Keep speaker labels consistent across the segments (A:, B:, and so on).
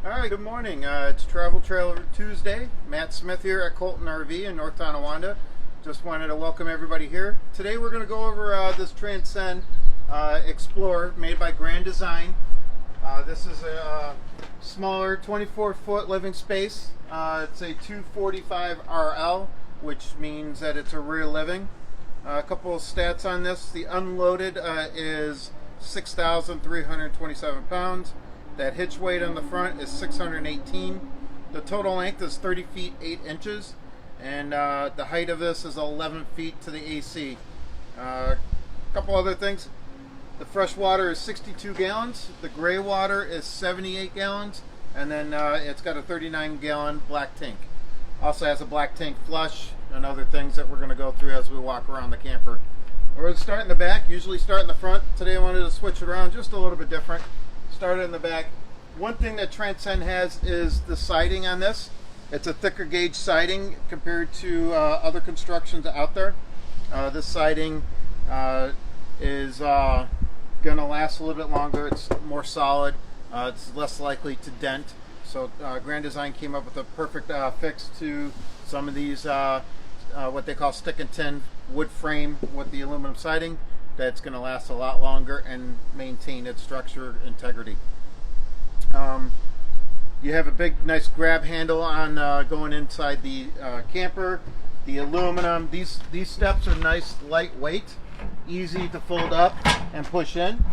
A: Alright, good morning. It's Travel Trailer Tuesday. Matt Smith here at Colton RV in North Tonawanda. Just wanted to welcome everybody here. Today we're going to go over this Transcend Xplor made by Grand Design. This is a smaller 24-foot living space. It's a 245RL, which means that it's a rear living. A couple of stats on this. The unloaded is 6,327 pounds. That hitch weight on the front is 618. The total length is 30 feet 8 inches, and the height of this is 11 feet to the AC. A couple other things. The fresh water is 62 gallons. The gray water is 78 gallons, and then it's got a 39-gallon black tank. Also has a black tank flush and other things that we're going to go through as we walk around the camper. We're going to start in the back. Usually start in the front. Today I wanted to switch it around just a little bit different. Started in the back. One thing that Transcend has is the siding on this. It's a thicker gauge siding compared to other constructions out there. This siding is going to last a little bit longer. It's more solid. It's less likely to dent. So Grand Design came up with a perfect fix to some of these what they call stick and tin wood frame with the aluminum siding. That's going to last a lot longer and maintain its structure integrity. You have a big nice grab handle on going inside the camper. The aluminum, these steps are nice, lightweight, easy to fold up and push in.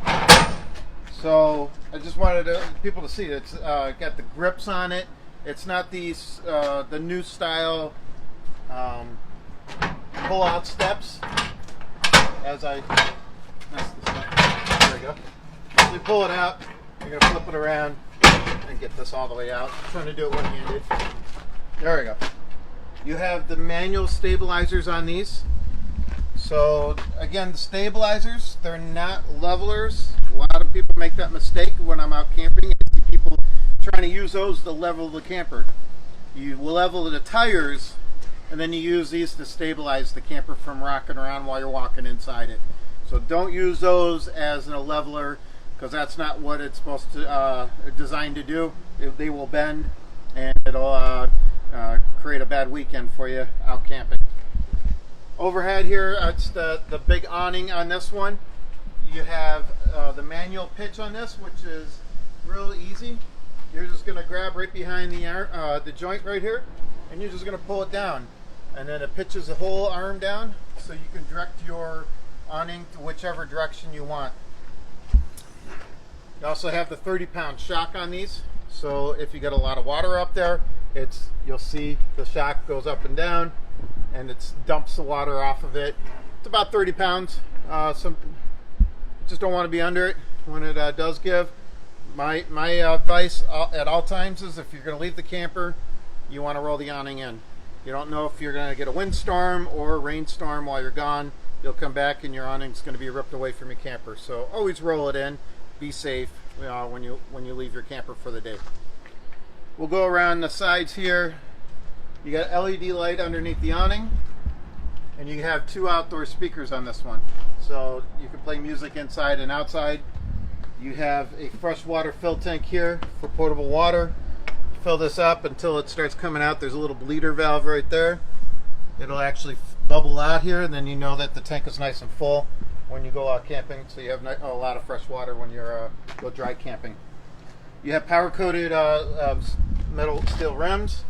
A: So I just wanted people to see it. It's got the grips on it. It's not these the new style pull out steps. As I mess this up. There we go. So you pull it out, you're going to flip it around and get this all the way out. I'm trying to do it one-handed. There we go. You have the manual stabilizers on these. So again, the stabilizers, they're not levelers. A lot of people make that mistake when I'm out camping. I see people trying to use those to level the camper. You will level the tires, and then you use these to stabilize the camper from rocking around while you're walking inside it. So don't use those as a leveler, because that's not what it's supposed to designed to do. They will bend, and it'll create a bad weekend for you out camping. Overhead here, it's the big awning on this one. You have the manual pitch on this, which is real easy. You're just going to grab right behind the joint right here, and you're just going to pull it down. And then it pitches the whole arm down, so you can direct your awning to whichever direction you want. You also have the 30-pound shock on these, so if you get a lot of water up there, you'll see the shock goes up and down, and it dumps the water off of it. It's about 30 pounds. Just don't want to be under it when it does give. My advice at all times is if you're going to leave the camper, you want to roll the awning in. You don't know if you're going to get a windstorm or a rainstorm while you're gone. You'll come back and your awning's going to be ripped away from your camper. So always roll it in. Be safe when you leave your camper for the day. We'll go around the sides here. You got LED light underneath the awning, and you have 2 outdoor speakers on this one. So you can play music inside and outside. You have a freshwater fill tank here for potable water. Fill this up until it starts coming out. There's a little bleeder valve right there. It'll actually bubble out here, and then you know that the tank is nice and full when you go out camping, so you have a lot of fresh water when you're go dry camping. You have power-coated metal steel rims,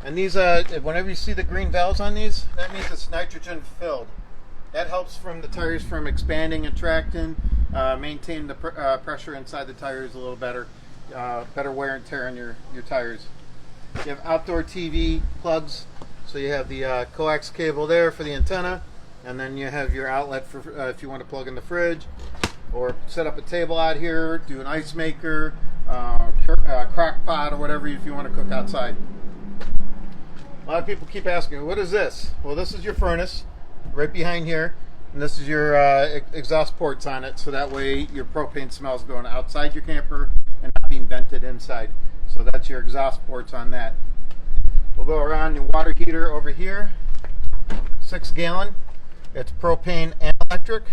A: and these whenever you see the green valves on these, that means it's nitrogen filled. That helps from the tires from expanding and tracting, maintain the pressure inside the tires a little better. Better wear and tear on your tires. You have outdoor TV plugs, so you have the coax cable there for the antenna, and then you have your outlet for if you want to plug in the fridge or set up a table out here, do an ice maker, crock pot, or whatever if you want to cook outside. A lot of people keep asking, what is this? Well, this is your furnace right behind here, and this is your exhaust ports on it, so that way your propane smells going outside your camper and not being vented inside. So that's your exhaust ports on that. We'll go around your water heater over here, 6 gallon. It's propane and electric,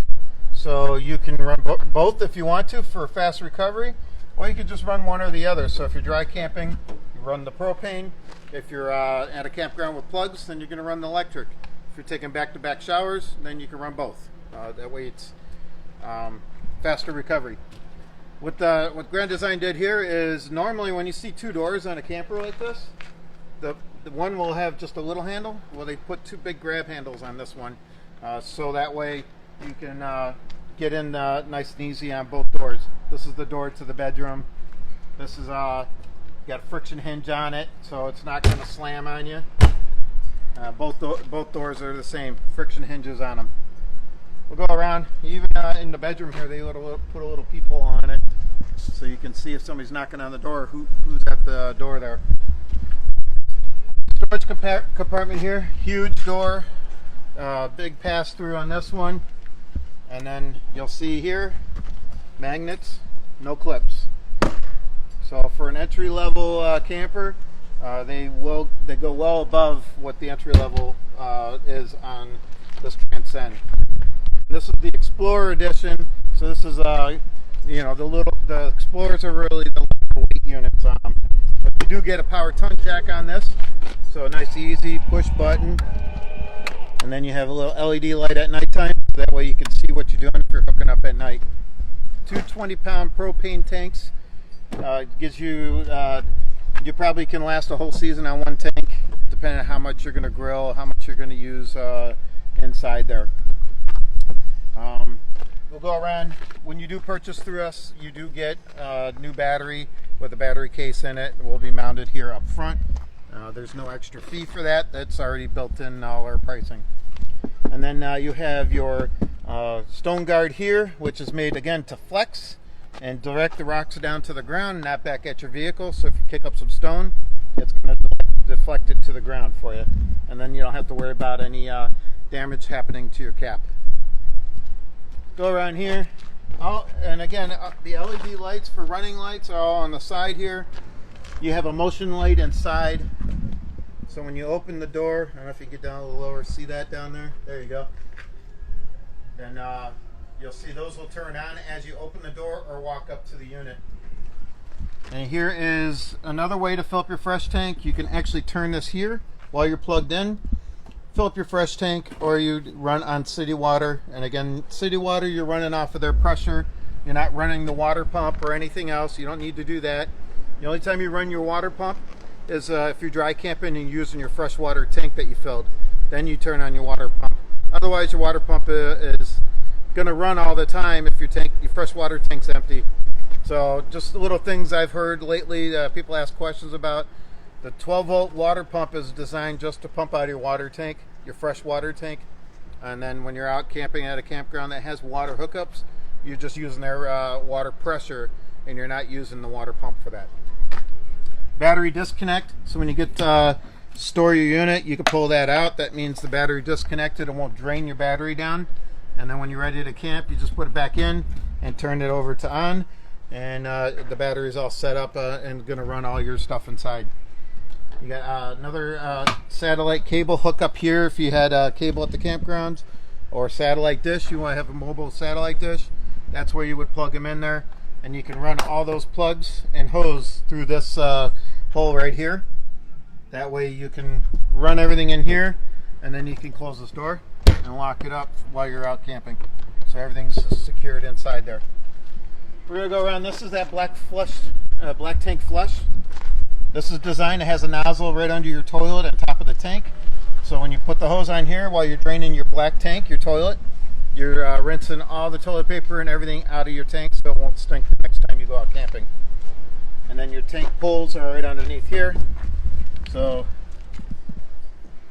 A: so you can run both if you want to for fast recovery, or you could just run one or the other. So if you're dry camping, you run the propane. If you're at a campground with plugs, then you're going to run the electric. If you're taking back-to-back showers, then you can run both. That way it's faster recovery. What Grand Design did here is, normally when you see two doors on a camper like this, the one will have just a little handle. Well, they put two big grab handles on this one, so that way you can get in nice and easy on both doors. This is the door to the bedroom. This is got a friction hinge on it, so it's not going to slam on you. Both doors are the same, friction hinges on them. We'll go around. Even in the bedroom here, they put a little peephole on it, so you can see if somebody's knocking on the door, who's at the door there. Storage compartment here, huge door, big pass through on this one, and then you'll see here magnets, no clips. So for an entry-level camper, they go well above what the entry-level is on this Transcend. This is the Xplor edition, so this is the Explorers are really the little weight units on them. But you do get a power tongue jack on this, so a nice easy push button, and then you have a little LED light at nighttime, so that way you can see what you're doing if you're hooking up at night. Two 20-pound propane tanks. Gives you, you probably can last a whole season on one tank, depending on how much you're going to grill, how much you're going to use inside there. We'll go around. When you do purchase through us, you do get a new battery with a battery case in it. It will be mounted here up front. There's no extra fee for that. That's already built in all our pricing. And then you have your stone guard here, which is made again to flex and direct the rocks down to the ground, not back at your vehicle. So if you kick up some stone, it's going to deflect it to the ground for you, and then you don't have to worry about any damage happening to your cap. Go around here. And again, the LED lights for running lights are all on the side here. You have a motion light inside, so when you open the door, I don't know if you get down a little lower, see that down there? There you go. Then you'll see those will turn on as you open the door or walk up to the unit. And here is another way to fill up your fresh tank. You can actually turn this here while you're plugged in, fill up your fresh tank, or you run on city water. And again, city water, you're running off of their pressure. You're not running the water pump or anything else. You don't need to do that. The only time you run your water pump is if you're dry camping and using your freshwater tank that you filled. Then you turn on your water pump. Otherwise, your water pump is going to run all the time if your freshwater tank's empty. So just the little things I've heard lately, people ask questions about. The 12-volt water pump is designed just to pump out your water tank, your fresh water tank. And then when you're out camping at a campground that has water hookups, you're just using their water pressure, and you're not using the water pump for that. Battery disconnect. So when you get store your unit, you can pull that out. That means the battery disconnected and won't drain your battery down. And then when you're ready to camp, you just put it back in and turn it over to on. And the battery is all set up and going to run all your stuff inside. You got another satellite cable hookup here if you had a cable at the campgrounds, or satellite dish. You want to have a mobile satellite dish. That's where you would plug them in there. And you can run all those plugs and hose through this hole right here. That way you can run everything in here, and then you can close this door and lock it up while you're out camping. So everything's secured inside there. We're going to go around. This is that black tank flush. This is designed, it has a nozzle right under your toilet on top of the tank. So when you put the hose on here while you're draining your black tank, your toilet, you're rinsing all the toilet paper and everything out of your tank so it won't stink the next time you go out camping. And then your tank poles are right underneath here. So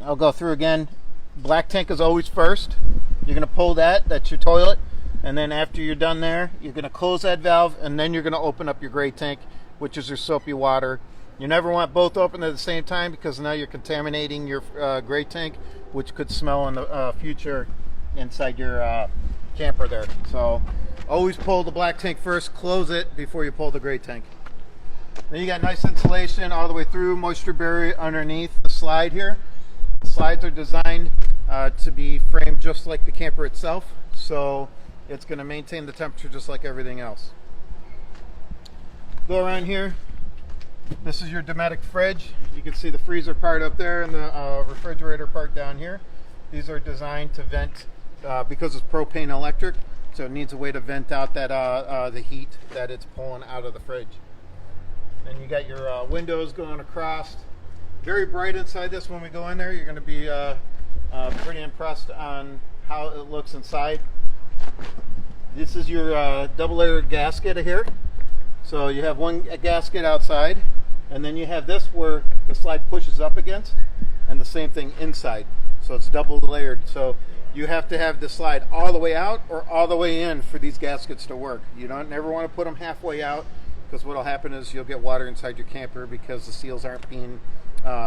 A: I'll go through again. Black tank is always first. You're going to pull that's your toilet. And then after you're done there, you're going to close that valve, and then you're going to open up your gray tank, which is your soapy water. You never want both open at the same time, because now you're contaminating your gray tank, which could smell in the future inside your camper there. So always pull the black tank first, close it before you pull the gray tank. Then you got nice insulation all the way through, moisture barrier underneath the slide here. The slides are designed to be framed just like the camper itself, so it's going to maintain the temperature just like everything else. Go around here. This is your Dometic Fridge. You can see the freezer part up there and the refrigerator part down here. These are designed to vent because it's propane electric, so it needs a way to vent out that the heat that it's pulling out of the fridge. And you got your windows going across. Very bright inside this. When we go in there, you're going to be pretty impressed on how it looks inside. This is your double layered gasket here. So you have one gasket outside, and then you have this where the slide pushes up against, and the same thing inside. So it's double layered. So you have to have the slide all the way out or all the way in for these gaskets to work. You don't never want to put them halfway out, because what will happen is you'll get water inside your camper because the seals aren't being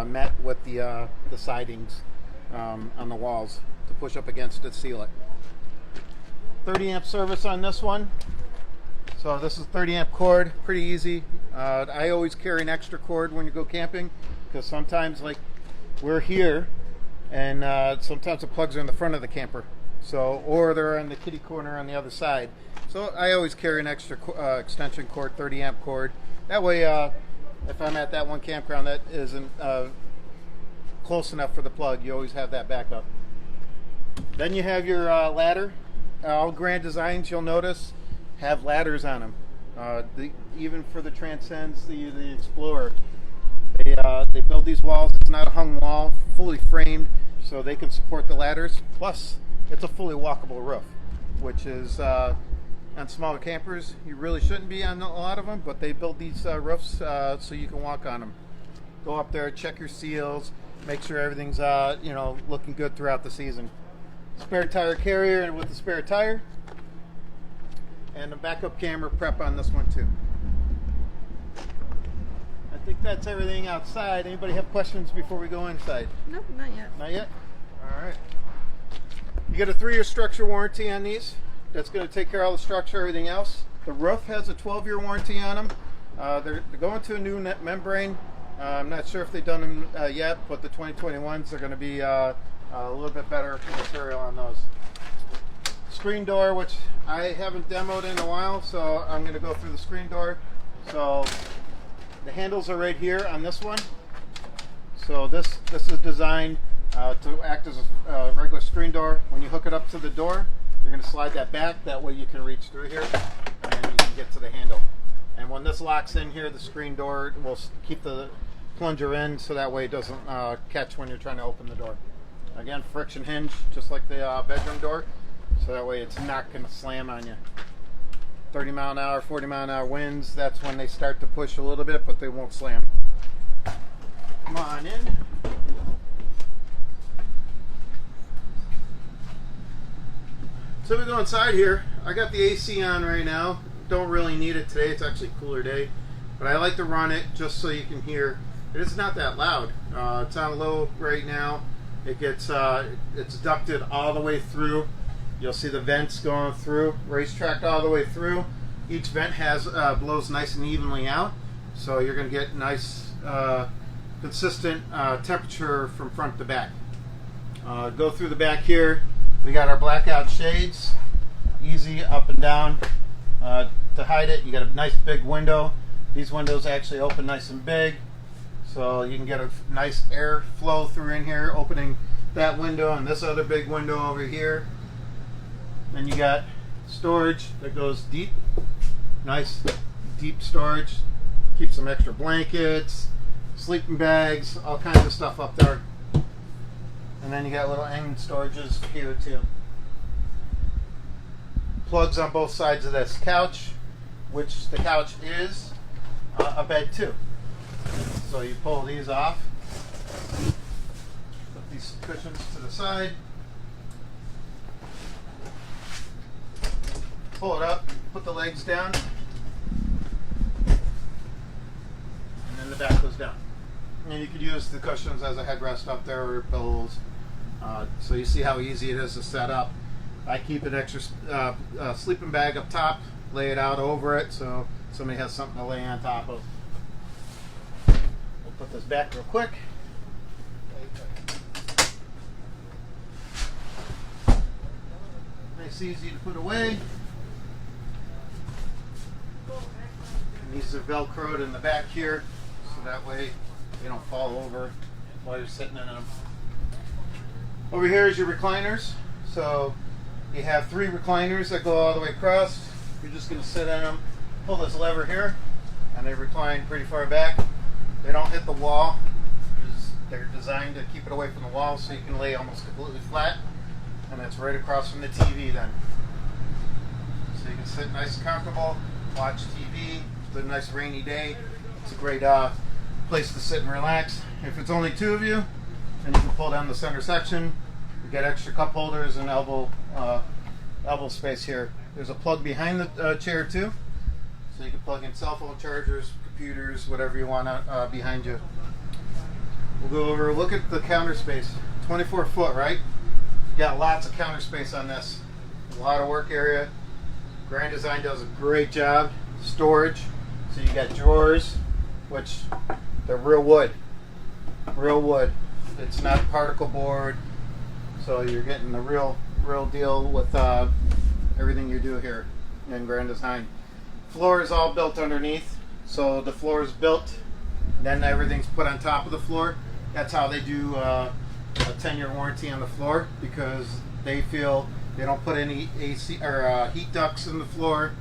A: met with the sidings on the walls to push up against to seal it. 30 amp service on this one. So this is 30 amp cord, pretty easy. I always carry an extra cord when you go camping, because sometimes, like, we're here and sometimes the plugs are in the front of the camper, so, or they're in the kitty corner on the other side. So I always carry an extra extension cord, 30 amp cord. That way, if I'm at that one campground that isn't close enough for the plug, you always have that backup. Then you have your ladder. All Grand Designs, you'll notice, have ladders on them. Even for the Transcends, the Xplor, they build these walls. It's not a hung wall, fully framed, so they can support the ladders. Plus, it's a fully walkable roof, which is on smaller campers, you really shouldn't be on a lot of them, but they build these roofs so you can walk on them. Go up there, check your seals, make sure everything's looking good throughout the season. Spare tire carrier and with the spare tire. And a backup camera prep on this one too. I think that's everything outside. Anybody have questions before we go inside?
B: Nope, not yet.
A: Not yet? Alright. You get a 3-year structure warranty on these. That's going to take care of all the structure, everything else. The roof has a 12-year warranty on them. They're going to a new net membrane. I'm not sure if they've done them yet, but the 2021s are going to be a little bit better material on those. Screen door, which I haven't demoed in a while, so I'm going to go through the screen door. So the handles are right here on this one. So this is designed to act as a regular screen door. When you hook it up to the door, you're going to slide that back. That way you can reach through here, and then you can get to the handle. And when this locks in here, the screen door will keep the plunger in, so that way it doesn't catch when you're trying to open the door. Again, friction hinge, just like the bedroom door. So that way it's not going to slam on you. 30 mile an hour, 40 mile an hour winds, that's when they start to push a little bit, but they won't slam. Come on in. So we go inside here. I got the AC on right now. Don't really need it today. It's actually a cooler day. But I like to run it just so you can hear. It's not that loud. It's on low right now. It gets it's ducted all the way through. You'll see the vents going through, racetracked all the way through. Each vent has blows nice and evenly out, so you're going to get nice, consistent temperature from front to back. Go through the back here. We got our blackout shades, easy up and down. To hide it, you got a nice big window. These windows actually open nice and big, so you can get a nice air flow through in here, opening that window and this other big window over here. Then you got storage that goes deep, nice deep storage. Keep some extra blankets, sleeping bags, all kinds of stuff up there. And then you got little end storages here too. Plugs on both sides of this couch, which the couch is a bed too. So you pull these off, put these cushions to the side, pull it up, put the legs down, and then the back goes down. And you could use the cushions as a headrest up there or pillows. So you see how easy it is to set up. I keep an extra sleeping bag up top, lay it out over it so somebody has something to lay on top of. We'll put this back real quick. Nice, easy to put away. And these are velcroed in the back here, so that way you don't fall over while you're sitting in them. Over here is your recliners. So you have 3 recliners that go all the way across. You're just going to sit in them, pull this lever here, and they recline pretty far back. They don't hit the wall. They're designed to keep it away from the wall, so you can lay almost completely flat, and it's right across from the TV then. So you can sit nice and comfortable, watch TV. It's a nice rainy day. It's a great place to sit and relax. If it's only 2 of you, then you can pull down the center section. You get extra cup holders and elbow space here. There's a plug behind the chair too, so you can plug in cell phone chargers, computers, whatever you want behind you. We'll go over, look at the counter space. 24 foot, right? You got lots of counter space on this. A lot of work area. Grand Design does a great job. Storage. So you got drawers, which they're real wood. Real wood. It's not particle board. So you're getting the real deal with everything you do here in Grand Design. Floor is all built underneath. So the floor is built, then everything's put on top of the floor. That's how they do a 10-year warranty on the floor, because they feel they don't put any AC or heat ducts in the floor,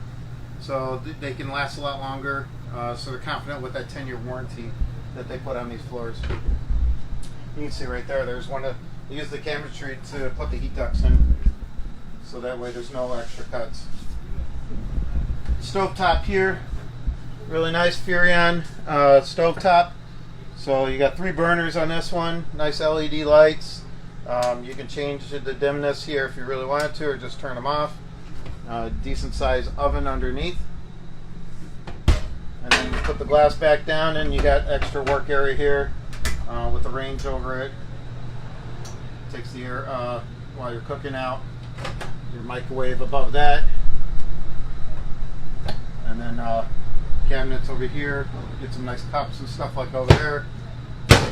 A: so they can last a lot longer. So they're confident with that 10-year warranty that they put on these floors. You can see right there, there's one that they use the cabinetry to put the heat ducts in, so that way there's no extra cuts. Stovetop here, really nice Furrion stovetop. So you got 3 burners on this one, nice LED lights. You can change the dimness here if you really wanted to, or just turn them off. Decent sized oven underneath. And then you put the glass back down, and you got extra work area here with the range over it. Takes the air while you're cooking out. Your microwave above that. And then cabinets over here. Get some nice cups and stuff like over there.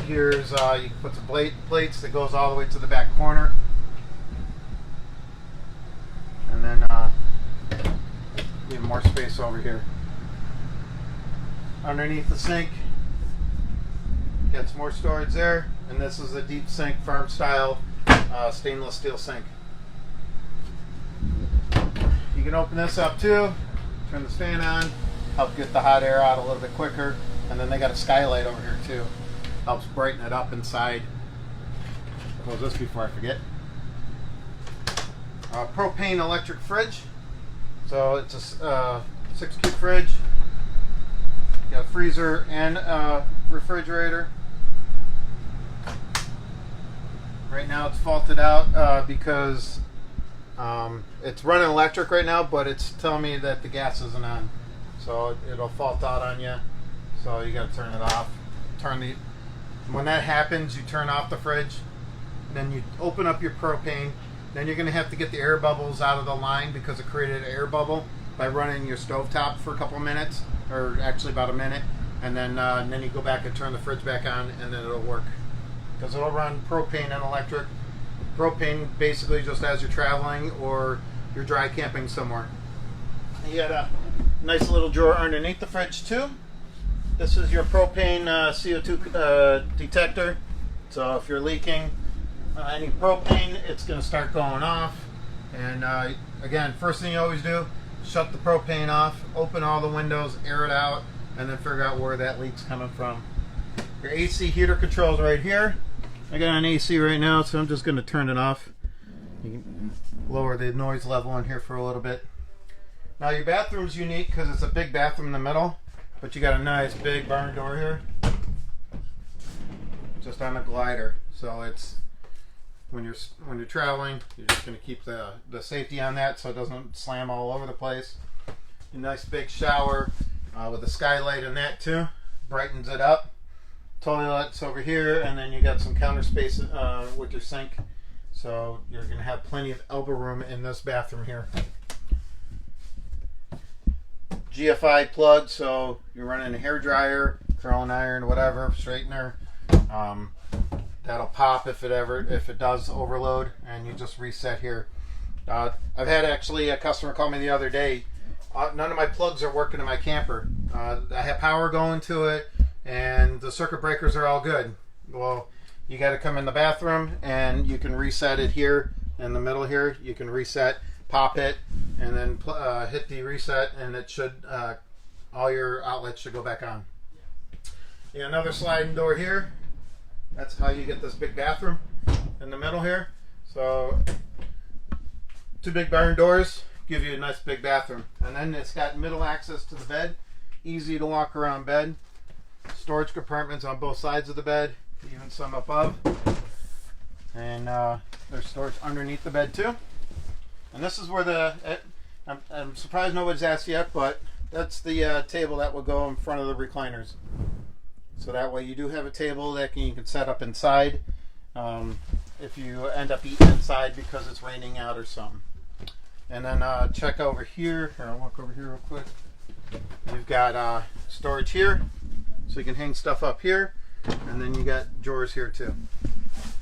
A: Here's you can put some plates that goes all the way to the back corner. And then you have more space over here. Underneath the sink, got some more storage there. And this is a deep sink, farm style stainless steel sink. You can open this up too, turn the fan on, help get the hot air out a little bit quicker. And then they got a skylight over here too. Helps brighten it up inside. Close this before I forget. Propane electric fridge. So it's a 6 cube fridge. You got a freezer and a refrigerator. Right now it's faulted out because it's running electric right now, but it's telling me that the gas isn't on. So it'll fault out on you. So you got to turn it off. When that happens, you turn off the fridge, then you open up your propane. Then you're going to have to get the air bubbles out of the line, because it created an air bubble by running your stovetop for a couple of minutes, or actually about a minute, and then you go back and turn the fridge back on, and then it'll work, because it'll run propane and electric. Propane basically just as you're traveling or you're dry camping somewhere. You got a nice little drawer underneath the fridge too. This is your propane CO2 detector. So if you're leaking any propane, it's going to start going off. And again, first thing you always do, shut the propane off, open all the windows, air it out, and then figure out where that leak's coming from. Your AC heater controls right here. I got an AC right now, so I'm just going to turn it off. You can lower the noise level in here for a little bit. Now your bathroom's unique because it's a big bathroom in the middle. But you got a nice big barn door here, just on a glider. So it's when you're traveling, you're just going to keep the safety on that so it doesn't slam all over the place. A nice big shower with a skylight in that too, brightens it up. Toilet's over here, and then you got some counter space with your sink. So you're going to have plenty of elbow room in this bathroom here. GFI plug, so you're running a hair dryer, curling iron, whatever, straightener. That'll pop if it does overload, and you just reset here. I've had actually a customer call me the other day. none of my plugs are working in my camper. I have power going to it, and the circuit breakers are all good. Well, you got to come in the bathroom, and you can reset it here in the middle here. You can reset, pop it, and then hit the reset, and it should all your outlets should go back on. Yeah, another sliding door here. That's how you get this big bathroom in the middle here. So 2 big barn doors give you a nice big bathroom. And then it's got middle access to the bed. Easy to walk around bed. Storage compartments on both sides of the bed, even some above. And there's storage underneath the bed too. And this is where I'm surprised nobody's asked yet, but that's the table that will go in front of the recliners. So that way you do have a table that you can set up inside if you end up eating inside because it's raining out or something. And then check over here. I'll walk over here real quick. You've got storage here, so you can hang stuff up here. And then you got drawers here too.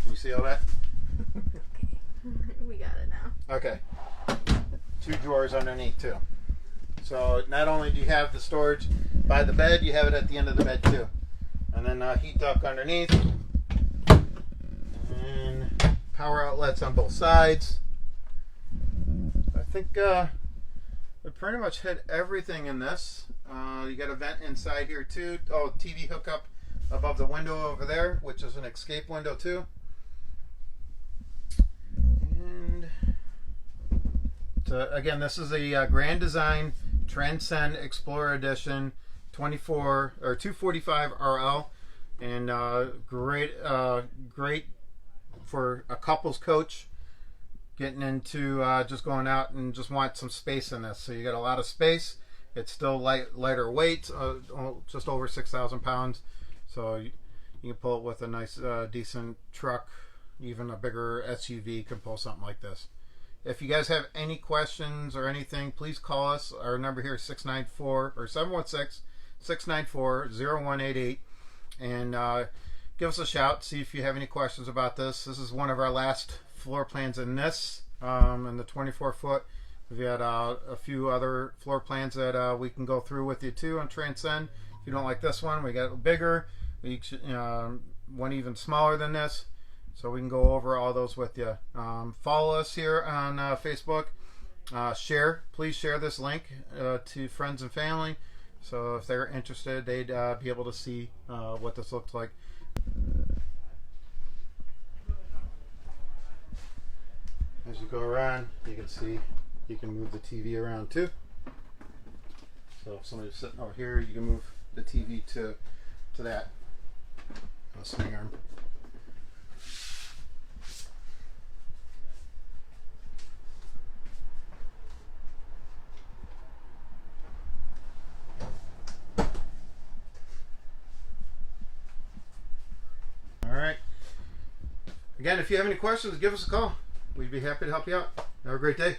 A: Can you see all that?
B: Okay, we got it now.
A: Okay. 2 drawers underneath too. So not only do you have the storage by the bed, you have it at the end of the bed too. And then heat duct underneath. And power outlets on both sides. I think we pretty much hit everything in this. You got a vent inside here too. Oh, TV hookup above the window over there, which is an escape window too. And so again, this is a Grand Design Transcend Xplor Edition 245RL, and great for a couples coach getting into just going out and just want some space in this. So you got a lot of space. It's still lighter weight, just over 6,000 pounds. So you can pull it with a nice decent truck. Even a bigger SUV can pull something like this. If you guys have any questions or anything, please call us. Our number here is 716-694-0188, and give us a shout. See if you have any questions about this. This is one of our last floor plans in this, in the 24-foot. We've got a few other floor plans that we can go through with you too on Transcend. If you don't like this one, we got bigger, one even smaller than this. So we can go over all those with you. Follow us here on Facebook. Please share this link to friends and family. So if they're interested, they'd be able to see what this looks like. As you go around, you can see you can move the TV around too. So if somebody's sitting over here, you can move the TV to that swing arm. Again, if you have any questions, give us a call. We'd be happy to help you out. Have a great day.